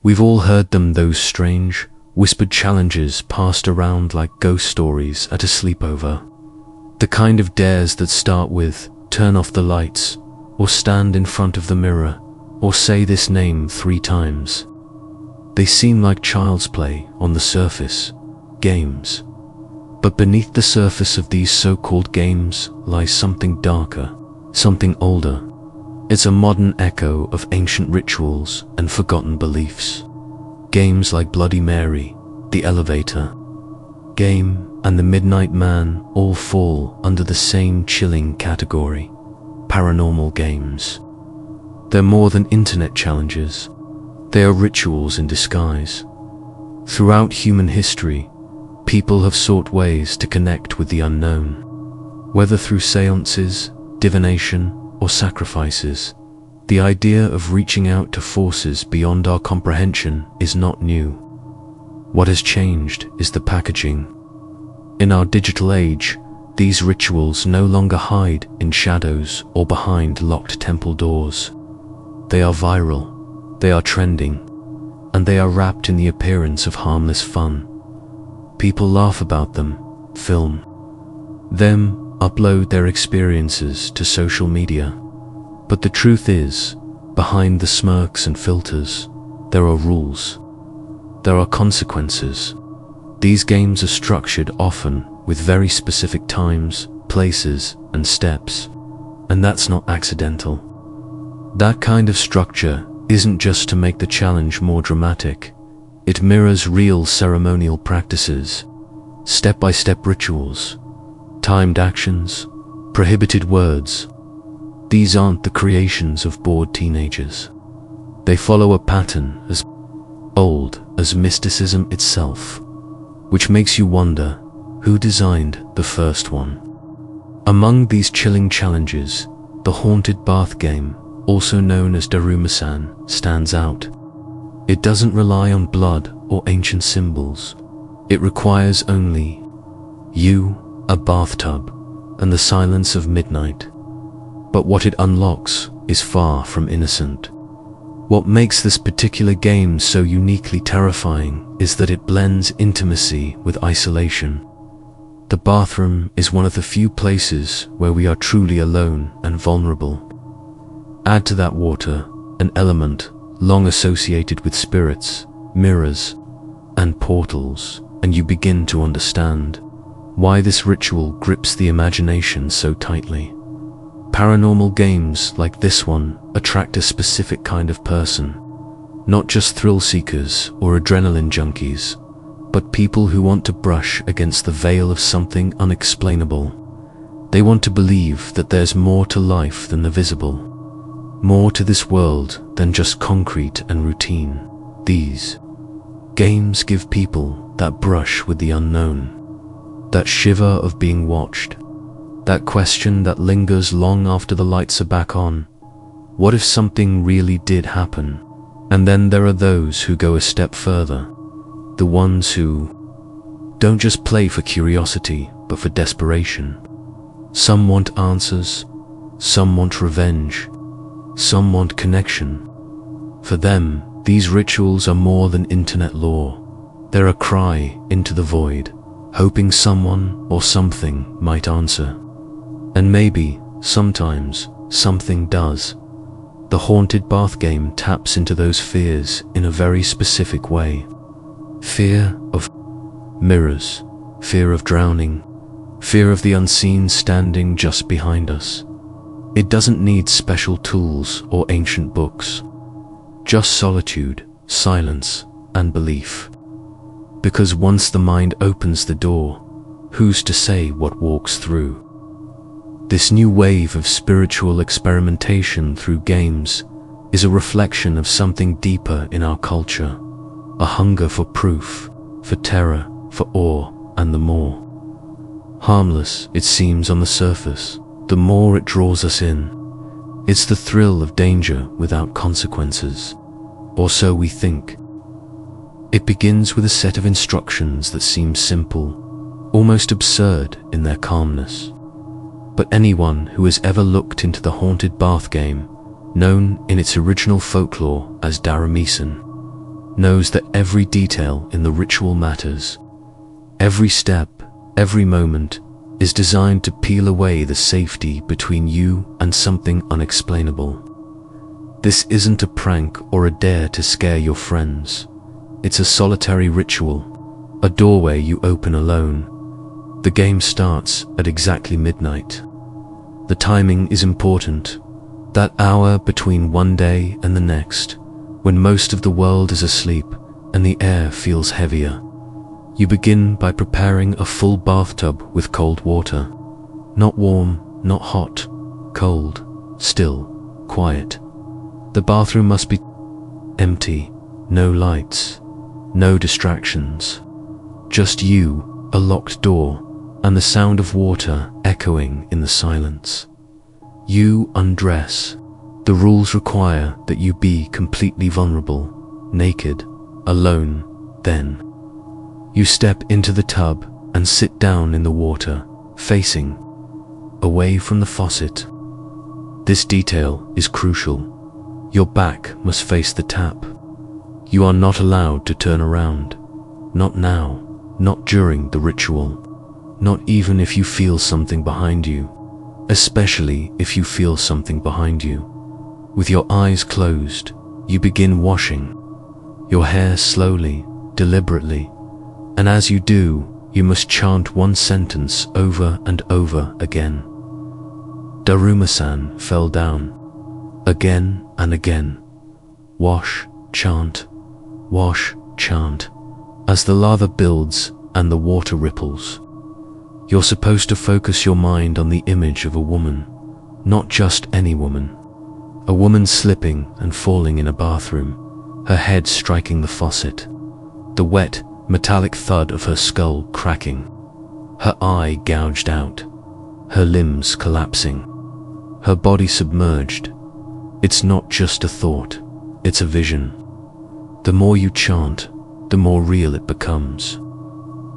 We've all heard them, those strange, whispered challenges passed around like ghost stories at a sleepover. The kind of dares that start with, turn off the lights, or stand in front of the mirror, or say this name 3 times. They seem like child's play on the surface, games. But beneath the surface of these so-called games lies something darker, something older. It's a modern echo of ancient rituals and forgotten beliefs. Games like Bloody Mary, The Elevator Game, and The Midnight Man all fall under the same chilling category: paranormal games. They're more than internet challenges. They are rituals in disguise. Throughout human history, people have sought ways to connect with the unknown, whether through seances, divination, or sacrifices. The idea of reaching out to forces beyond our comprehension is not new. What has changed is the packaging. In our digital age, these rituals no longer hide in shadows or behind locked temple doors. They are viral, they are trending, and they are wrapped in the appearance of harmless fun. People laugh about them, film them, upload their experiences to social media. But the truth is, behind the smirks and filters, there are rules. There are consequences. These games are structured often with very specific times, places, and steps. And that's not accidental. That kind of structure isn't just to make the challenge more dramatic. It mirrors real ceremonial practices, step-by-step rituals, timed actions, prohibited words. These aren't the creations of bored teenagers. They follow a pattern as old as mysticism itself, which makes you wonder, who designed the first one? Among these chilling challenges, the haunted bath game, also known as Daruma-san, stands out. It doesn't rely on blood or ancient symbols. It requires only you, a bathtub, and the silence of midnight. But what it unlocks is far from innocent. What makes this particular game so uniquely terrifying is that it blends intimacy with isolation. The bathroom is one of the few places where we are truly alone and vulnerable. Add to that water, an element long associated with spirits, mirrors, and portals, and you begin to understand why this ritual grips the imagination so tightly. Paranormal games like this one attract a specific kind of person, not just thrill seekers or adrenaline junkies, but people who want to brush against the veil of something unexplainable. They want to believe that there's more to life than the visible, more to this world than just concrete and routine. These games give people that brush with the unknown, that shiver of being watched, that question that lingers long after the lights are back on. What if something really did happen? And then there are those who go a step further, the ones who don't just play for curiosity, but for desperation. Some want answers, some want revenge, some want connection. For them, these rituals are more than internet lore. They're a cry into the void, hoping someone or something might answer. And maybe, sometimes, something does. The haunted bath game taps into those fears in a very specific way. Fear of mirrors, fear of drowning, fear of the unseen standing just behind us. It doesn't need special tools or ancient books, just solitude, silence, and belief. Because once the mind opens the door, who's to say what walks through? This new wave of spiritual experimentation through games is a reflection of something deeper in our culture, a hunger for proof, for terror, for awe, and the more harmless it seems on the surface, the more it draws us in. It's the thrill of danger without consequences, or so we think. It begins with a set of instructions that seem simple, almost absurd in their calmness. But anyone who has ever looked into the haunted bath game, known in its original folklore as Daruma-san, knows that every detail in the ritual matters. Every step, every moment is designed to peel away the safety between you and something unexplainable. This isn't a prank or a dare to scare your friends. It's a solitary ritual, a doorway you open alone. The game starts at exactly midnight. The timing is important. That hour between one day and the next, when most of the world is asleep and the air feels heavier. You begin by preparing a full bathtub with cold water. Not warm, not hot, cold, still, quiet. The bathroom must be empty, no lights, no distractions. Just you, a locked door, and the sound of water echoing in the silence. You undress. The rules require that you be completely vulnerable, naked, alone. Then you step into the tub and sit down in the water, facing away from the faucet. This detail is crucial. Your back must face the tap. You are not allowed to turn around. Not now, not during the ritual, not even if you feel something behind you, especially if you feel something behind you. With your eyes closed, you begin washing your hair slowly, deliberately, and as you do, you must chant one sentence over and over again. Daruma-san fell down. Again and again. Wash, chant, as the lava builds and the water ripples. You're supposed to focus your mind on the image of a woman, not just any woman. A woman slipping and falling in a bathroom, her head striking the faucet, the wet, metallic thud of her skull cracking, her eye gouged out, her limbs collapsing, her body submerged. It's not just a thought, it's a vision. The more you chant, the more real it becomes.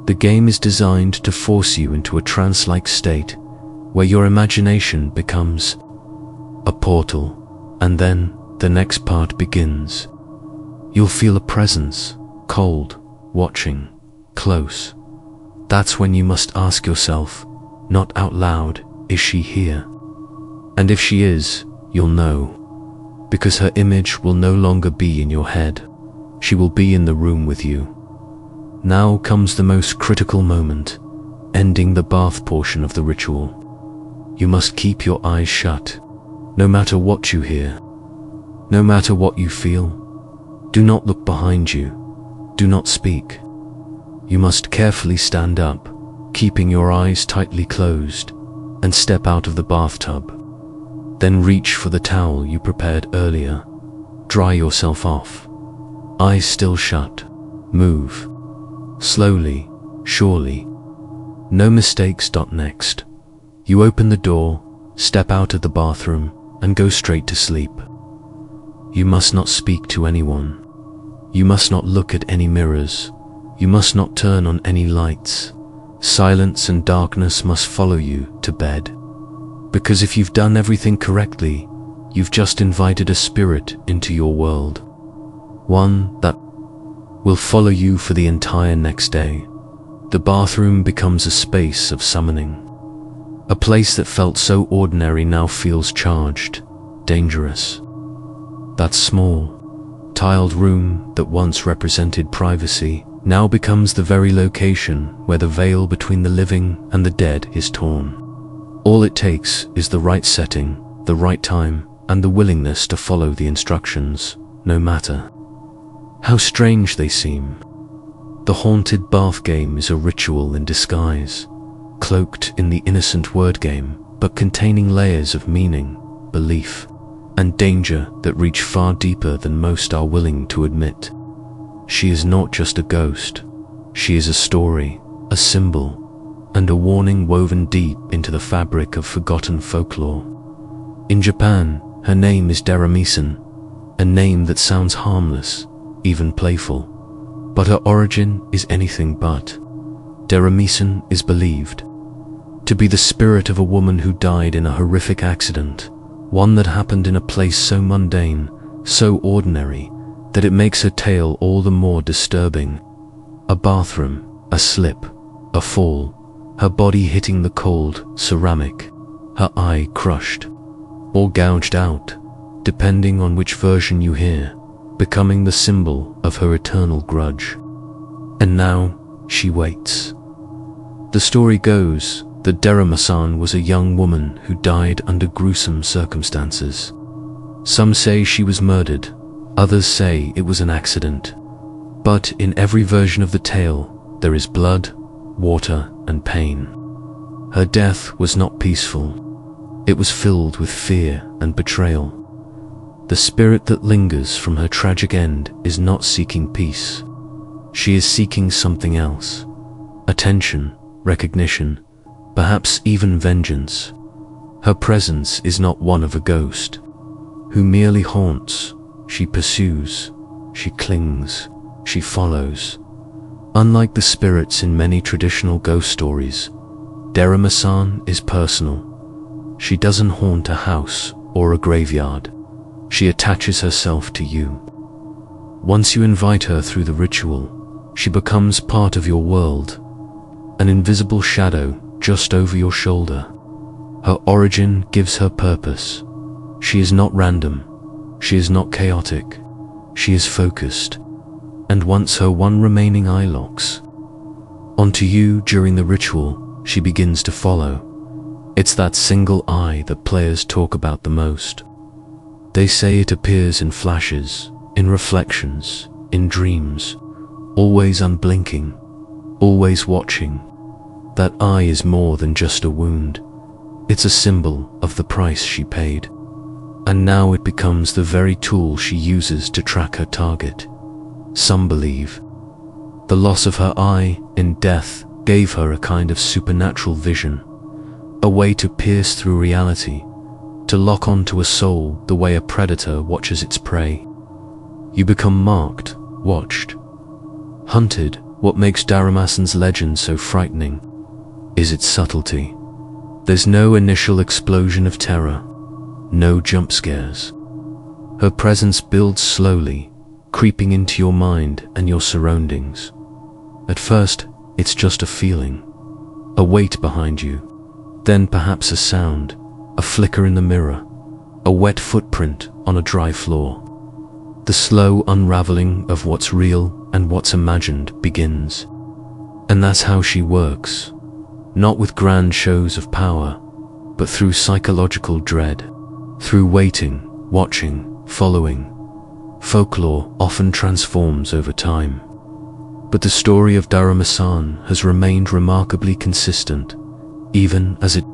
The game is designed to force you into a trance-like state where your imagination becomes a portal, and then the next part begins. You'll feel a presence, cold, watching, close. That's when you must ask yourself, not out loud, is she here? And if she is, you'll know. Because her image will no longer be in your head. She will be in the room with you. Now comes the most critical moment, ending the bath portion of the ritual. You must keep your eyes shut, no matter what you hear, no matter what you feel. Do not look behind you. Do not speak. You must carefully stand up, keeping your eyes tightly closed, and step out of the bathtub. Then reach for the towel you prepared earlier. Dry yourself off. Eyes still shut. Move. Slowly, surely. No mistakes. Next, you open the door, step out of the bathroom, and go straight to sleep. You must not speak to anyone. You must not look at any mirrors. You must not turn on any lights. Silence and darkness must follow you to bed. Because if you've done everything correctly, you've just invited a spirit into your world. One that will follow you for the entire next day. The bathroom becomes a space of summoning. A place that felt so ordinary now feels charged, dangerous. That small, tiled room that once represented privacy now becomes the very location where the veil between the living and the dead is torn. All it takes is the right setting, the right time, and the willingness to follow the instructions, no matter how strange they seem. The haunted bath game is a ritual in disguise, cloaked in the innocent word game, but containing layers of meaning, belief, and danger that reach far deeper than most are willing to admit. She is not just a ghost. She is a story, a symbol, and a warning woven deep into the fabric of forgotten folklore. In Japan, her name is Daruma-san, a name that sounds harmless, even playful, but her origin is anything but. Daruma-san is believed to be the spirit of a woman who died in a horrific accident, one that happened in a place so mundane, so ordinary, that it makes her tale all the more disturbing. A bathroom, a slip, a fall, her body hitting the cold ceramic, her eye crushed, or gouged out, depending on which version you hear, becoming the symbol of her eternal grudge. And now she waits. The story goes that Daruma-san was a young woman who died under gruesome circumstances. Some say she was murdered, others say it was an accident. But in every version of the tale, there is blood, water, and pain. Her death was not peaceful. It was filled with fear and betrayal. The spirit that lingers from her tragic end is not seeking peace. She is seeking something else. Attention, recognition, perhaps even vengeance. Her presence is not one of a ghost who merely haunts. She pursues, she clings, she follows. Unlike the spirits in many traditional ghost stories, Daruma-san is personal. She doesn't haunt a house or a graveyard. She attaches herself to you. Once you invite her through the ritual, she becomes part of your world, an invisible shadow just over your shoulder. Her origin gives her purpose. She is not random. She is not chaotic. She is focused. And once her one remaining eye locks onto you during the ritual, she begins to follow. It's that single eye that players talk about the most. They say it appears in flashes, in reflections, in dreams, always unblinking, always watching. That eye is more than just a wound. It's a symbol of the price she paid. And now it becomes the very tool she uses to track her target. Some believe the loss of her eye in death gave her a kind of supernatural vision, a way to pierce through reality, to lock onto a soul the way a predator watches its prey. You become marked, watched, hunted. What makes Daruma-san's legend so frightening is its subtlety. There's no initial explosion of terror, no jump scares. Her presence builds slowly, creeping into your mind and your surroundings. At first, it's just a feeling, a weight behind you, then perhaps a sound, a flicker in the mirror, a wet footprint on a dry floor. The slow unraveling of what's real and what's imagined begins. And that's how she works, not with grand shows of power, but through psychological dread, through waiting, watching, following. Folklore often transforms over time, but the story of Daruma-san has remained remarkably consistent, even as it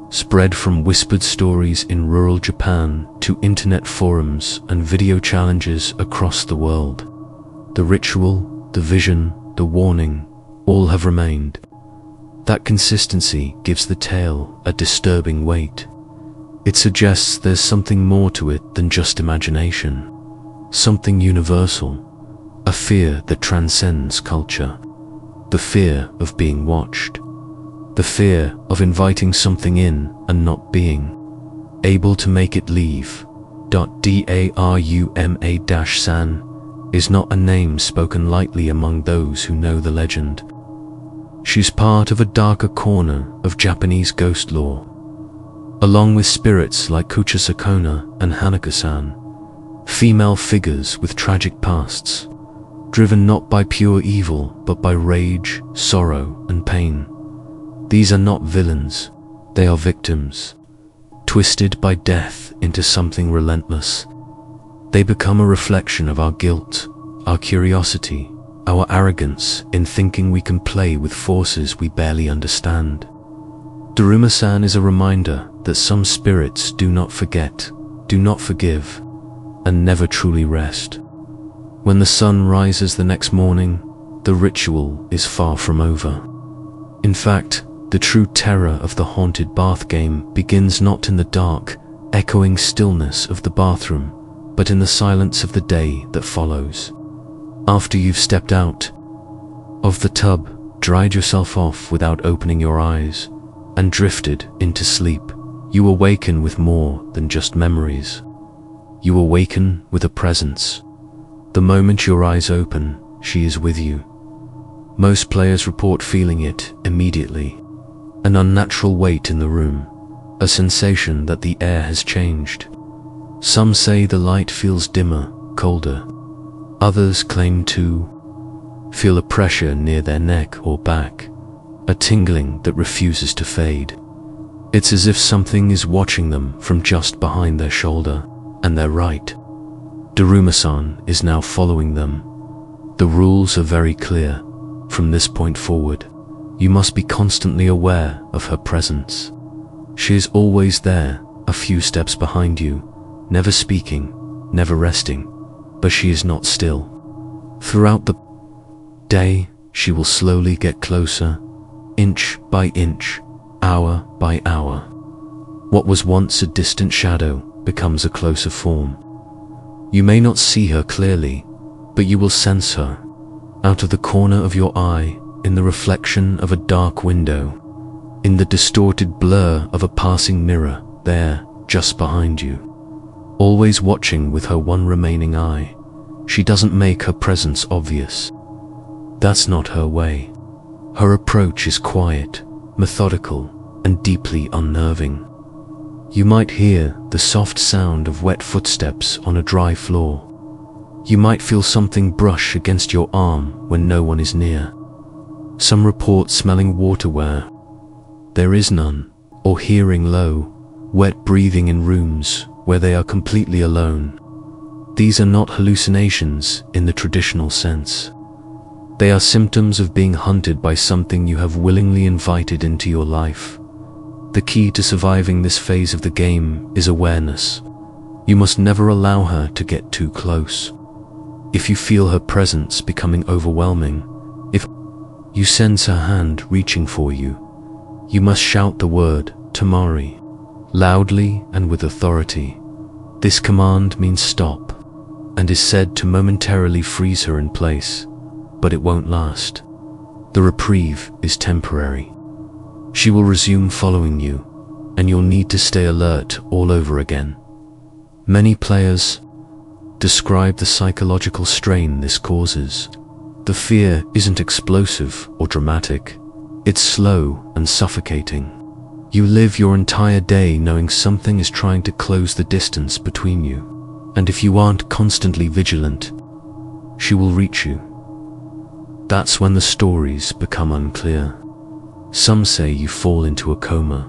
spread from whispered stories in rural Japan to internet forums and video challenges across the world. The ritual, the vision, the warning, all have remained. That consistency gives the tale a disturbing weight. It suggests there's something more to it than just imagination. Something universal, a fear that transcends culture, the fear of being watched, the fear of inviting something in and not being able to make it leave. Daruma-san is not a name spoken lightly among those who know the legend. She's part of a darker corner of Japanese ghost lore, along with spirits like Kucha-sakona and Hanako-san. Female figures with tragic pasts, driven not by pure evil but by rage, sorrow, and pain. These are not villains, they are victims, twisted by death into something relentless. They become a reflection of our guilt, our curiosity, our arrogance in thinking we can play with forces we barely understand. Daruma-san is a reminder that some spirits do not forget, do not forgive, and never truly rest. When the sun rises the next morning, the ritual is far from over. In fact, the true terror of the haunted bath game begins not in the dark, echoing stillness of the bathroom, but in the silence of the day that follows. After you've stepped out of the tub, dried yourself off without opening your eyes, and drifted into sleep, you awaken with more than just memories. You awaken with a presence, The moment your eyes open, she is with you. Most players report feeling it immediately. An unnatural weight in the room, a sensation that the air has changed. Some say the light feels dimmer, colder. Others claim to feel a pressure near their neck or back, a tingling that refuses to fade. It's as if something is watching them from just behind their shoulder, and they're right. Daruma-san is now following them. The rules are very clear. From this point forward, you must be constantly aware of her presence. She is always there, a few steps behind you, never speaking, never resting, but she is not still. Throughout the day, she will slowly get closer, inch by inch, hour by hour. What was once a distant shadow becomes a closer form. You may not see her clearly, but you will sense her, out of the corner of your eye, in the reflection of a dark window, in the distorted blur of a passing mirror, there, just behind you. Always watching with her one remaining eye, she doesn't make her presence obvious. That's not her way. Her approach is quiet, methodical, and deeply unnerving. You might hear the soft sound of wet footsteps on a dry floor. You might feel something brush against your arm when no one is near. Some report smelling water where there is none, or hearing low, wet breathing in rooms where they are completely alone. These are not hallucinations in the traditional sense. They are symptoms of being hunted by something you have willingly invited into your life. The key to surviving this phase of the game is awareness. You must never allow her to get too close. If you feel her presence becoming overwhelming, if you sense her hand reaching for you, you must shout the word, Tamari, loudly and with authority. This command means stop, and is said to momentarily freeze her in place, but it won't last. The reprieve is temporary. She will resume following you, and you'll need to stay alert all over again. Many players describe the psychological strain this causes. The fear isn't explosive or dramatic. It's slow and suffocating. You live your entire day knowing something is trying to close the distance between you, and if you aren't constantly vigilant, she will reach you. That's when the stories become unclear. Some say you fall into a coma.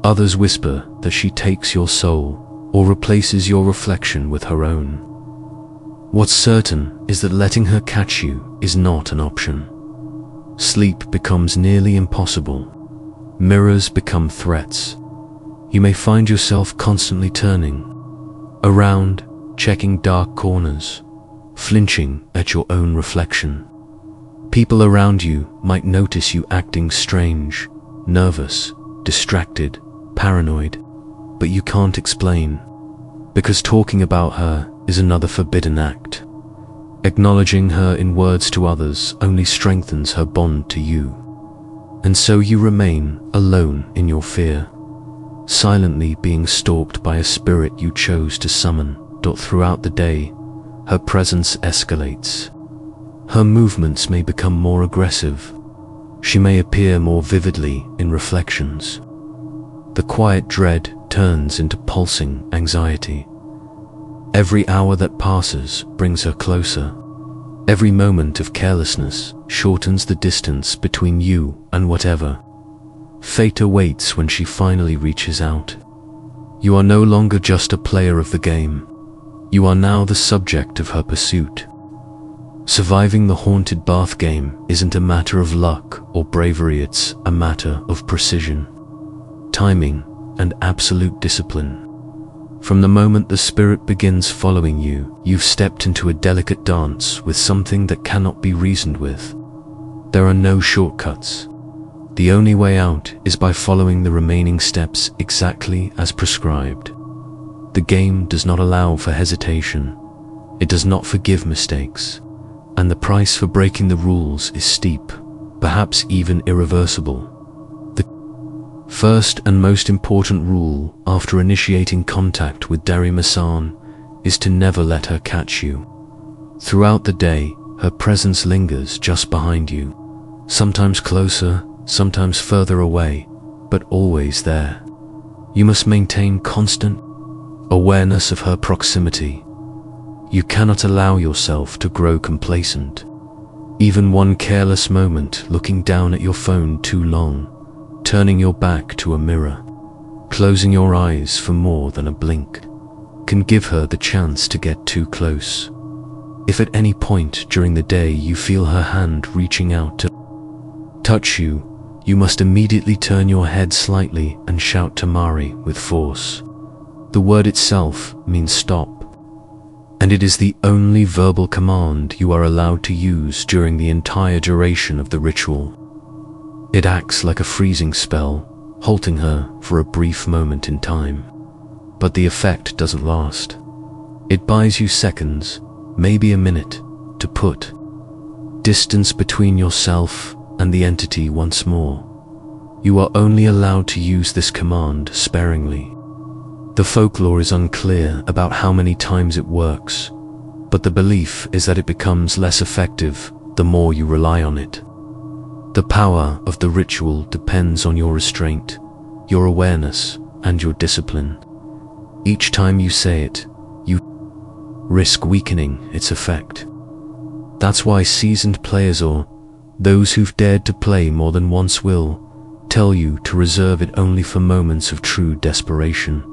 Others whisper that she takes your soul or replaces your reflection with her own. What's certain is that letting her catch you is not an option. Sleep becomes nearly impossible. Mirrors become threats. You may find yourself constantly turning around, checking dark corners, flinching at your own reflection. People around you might notice you acting strange, nervous, distracted, paranoid, but you can't explain, because talking about her is another forbidden act. Acknowledging her in words to others only strengthens her bond to you, and so you remain alone in your fear, silently being stalked by a spirit you chose to summon. Throughout the day, her presence escalates. Her movements may become more aggressive. She may appear more vividly in reflections. The quiet dread turns into pulsing anxiety. Every hour that passes brings her closer. Every moment of carelessness shortens the distance between you and whatever fate awaits when she finally reaches out. You are no longer just a player of the game. You are now the subject of her pursuit. Surviving the haunted bath game isn't a matter of luck or bravery, it's a matter of precision, timing, and absolute discipline. From the moment the spirit begins following you, you've stepped into a delicate dance with something that cannot be reasoned with. There are no shortcuts. The only way out is by following the remaining steps exactly as prescribed. The game does not allow for hesitation. It does not forgive mistakes. And the price for breaking the rules is steep, perhaps even irreversible. The first and most important rule after initiating contact with Daruma-san is to never let her catch you. Throughout the day, her presence lingers just behind you, sometimes closer, sometimes further away, but always there. You must maintain constant awareness of her proximity. You cannot allow yourself to grow complacent. Even one careless moment, looking down at your phone too long, turning your back to a mirror, closing your eyes for more than a blink, can give her the chance to get too close. If at any point during the day you feel her hand reaching out to touch you, you must immediately turn your head slightly and shout Tamari with force. The word itself means stop, and it is the only verbal command you are allowed to use during the entire duration of the ritual. It acts like a freezing spell, halting her for a brief moment in time. But the effect doesn't last. It buys you seconds, maybe a minute, to put distance between yourself and the entity once more. You are only allowed to use this command sparingly. The folklore is unclear about how many times it works, but the belief is that it becomes less effective the more you rely on it. The power of the ritual depends on your restraint, your awareness, and your discipline. Each time you say it, you risk weakening its effect. That's why seasoned players, or those who've dared to play more than once, will tell you to reserve it only for moments of true desperation.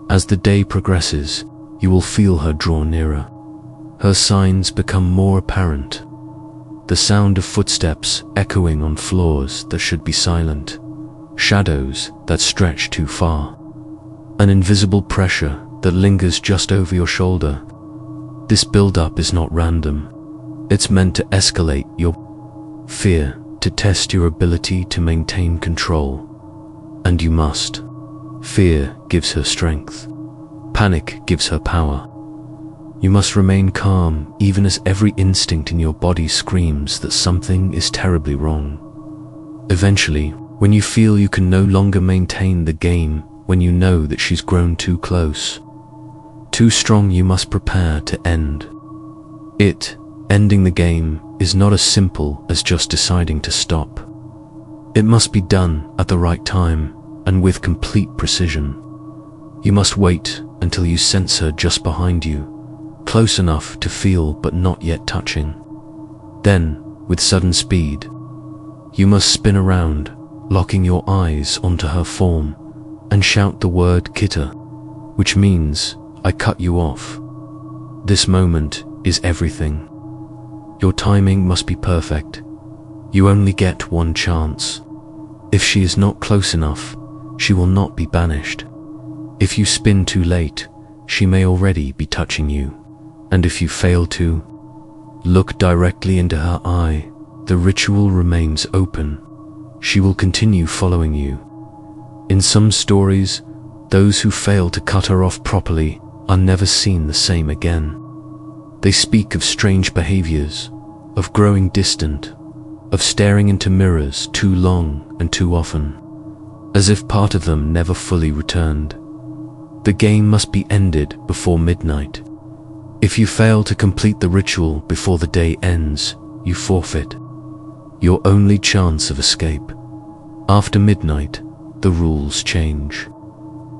As the day progresses, you will feel her draw nearer. Her signs become more apparent. The sound of footsteps echoing on floors that should be silent, shadows that stretch too far, an invisible pressure that lingers just over your shoulder. This build-up is not random. It's meant to escalate your fear, to test your ability to maintain control. And you must. Fear gives her strength. Panic gives her power. You must remain calm even as every instinct in your body screams that something is terribly wrong. Eventually, when you feel you can no longer maintain the game, when you know that she's grown too close, too strong, you must prepare to end it. Ending the game is not as simple as just deciding to stop. It must be done at the right time and with complete precision. You must wait until you sense her just behind you, close enough to feel but not yet touching. Then, with sudden speed, you must spin around, locking your eyes onto her form, and shout the word Kita, which means, I cut you off. This moment is everything. Your timing must be perfect. You only get one chance. If she is not close enough, she will not be banished. If you spin too late, she may already be touching you. And if you fail to look directly into her eye, the ritual remains open. She will continue following you. In some stories, those who fail to cut her off properly are never seen the same again. They speak of strange behaviors, of growing distant, of staring into mirrors too long and too often, as if part of them never fully returned. The game must be ended before midnight. If you fail to complete the ritual before the day ends, you forfeit your only chance of escape. After midnight, the rules change.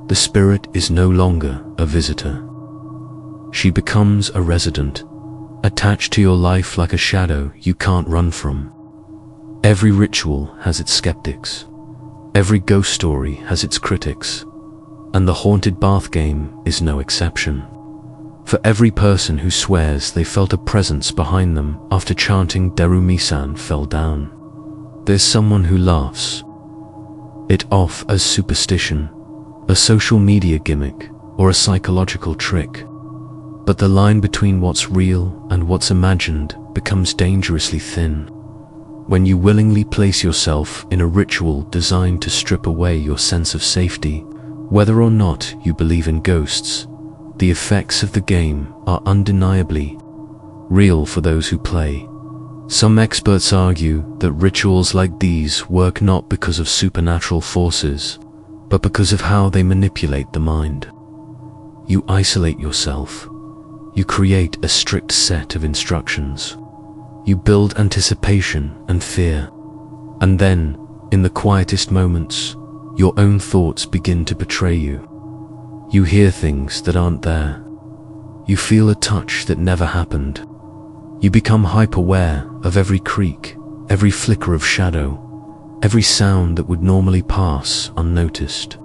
The spirit is no longer a visitor. She becomes a resident, attached to your life like a shadow you can't run from. Every ritual has its skeptics. Every ghost story has its critics. And the haunted bath game is no exception. For every person who swears they felt a presence behind them after chanting Daruma-san fell down, there's someone who laughs it off as superstition, a social media gimmick, or a psychological trick. But the line between what's real and what's imagined becomes dangerously thin. When you willingly place yourself in a ritual designed to strip away your sense of safety, whether or not you believe in ghosts, the effects of the game are undeniably real for those who play. Some experts argue that rituals like these work not because of supernatural forces, but because of how they manipulate the mind. You isolate yourself. You create a strict set of instructions. You build anticipation and fear. And then, in the quietest moments, your own thoughts begin to betray you. You hear things that aren't there. You feel a touch that never happened. You become hyper-aware of every creak, every flicker of shadow, every sound that would normally pass unnoticed.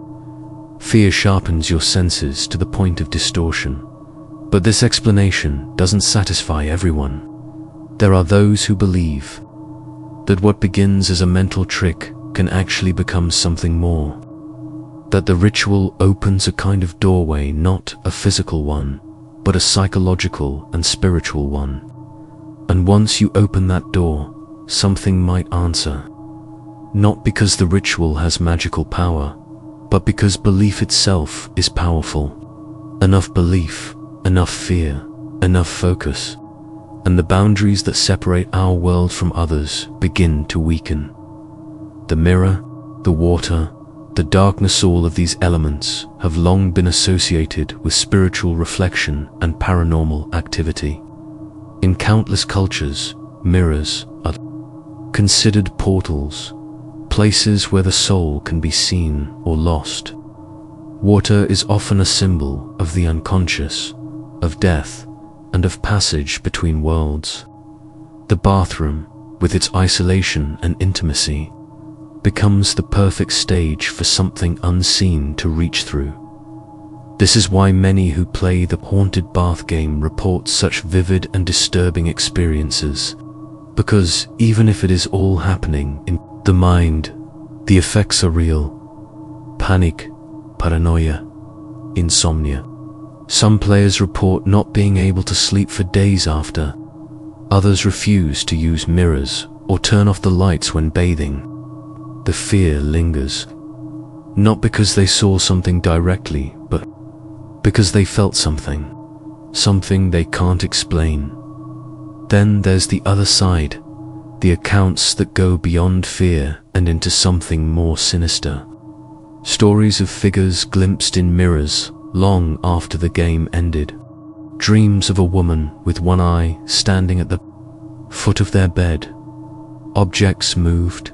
Fear sharpens your senses to the point of distortion. But this explanation doesn't satisfy everyone. There are those who believe that what begins as a mental trick can actually become something more. That the ritual opens a kind of doorway, not a physical one, but a psychological and spiritual one. And once you open that door, something might answer. Not because the ritual has magical power, but because belief itself is powerful. Enough belief, enough fear, enough focus, and the boundaries that separate our world from others begin to weaken. The mirror, the water, the darkness, all of these elements have long been associated with spiritual reflection and paranormal activity. In countless cultures, mirrors are considered portals, places where the soul can be seen or lost. Water is often a symbol of the unconscious, of death, and of passage between worlds. The bathroom, with its isolation and intimacy, becomes the perfect stage for something unseen to reach through. This is why many who play the haunted bath game report such vivid and disturbing experiences, because even if it is all happening in the mind, the effects are real. Panic, paranoia, insomnia. Some players report not being able to sleep for days after. Others refuse to use mirrors or turn off the lights when bathing. The fear lingers, not because they saw something directly, but because they felt something they can't explain. Then there's the other side, the accounts that go beyond fear and into something more sinister. Stories of figures glimpsed in mirrors long after the game ended. Dreams of a woman with one eye standing at the foot of their bed. Objects moved,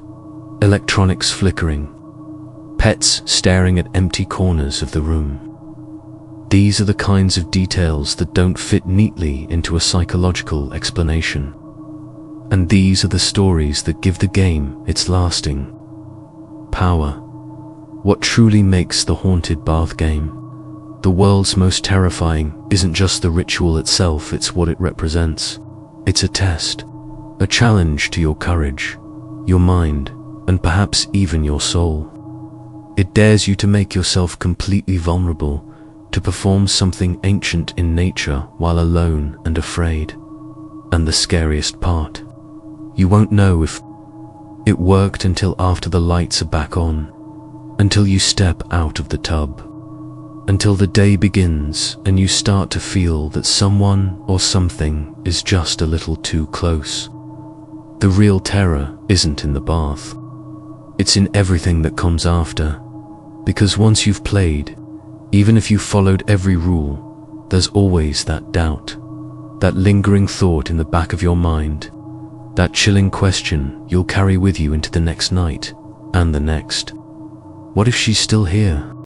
electronics flickering, pets staring at empty corners of the room. These are the kinds of details that don't fit neatly into a psychological explanation. And these are the stories that give the game its lasting power. What truly makes the haunted bath game the world's most terrifying isn't just the ritual itself, it's what it represents. It's a test, a challenge to your courage, your mind, and perhaps even your soul. It dares you to make yourself completely vulnerable, to perform something ancient in nature while alone and afraid. And the scariest part, you won't know if it worked until after the lights are back on, until you step out of the tub, until the day begins and you start to feel that someone or something is just a little too close. The real terror isn't in the bath. It's in everything that comes after. Because once you've played, even if you followed every rule, there's always that doubt, that lingering thought in the back of your mind, that chilling question you'll carry with you into the next night and the next. What if she's still here?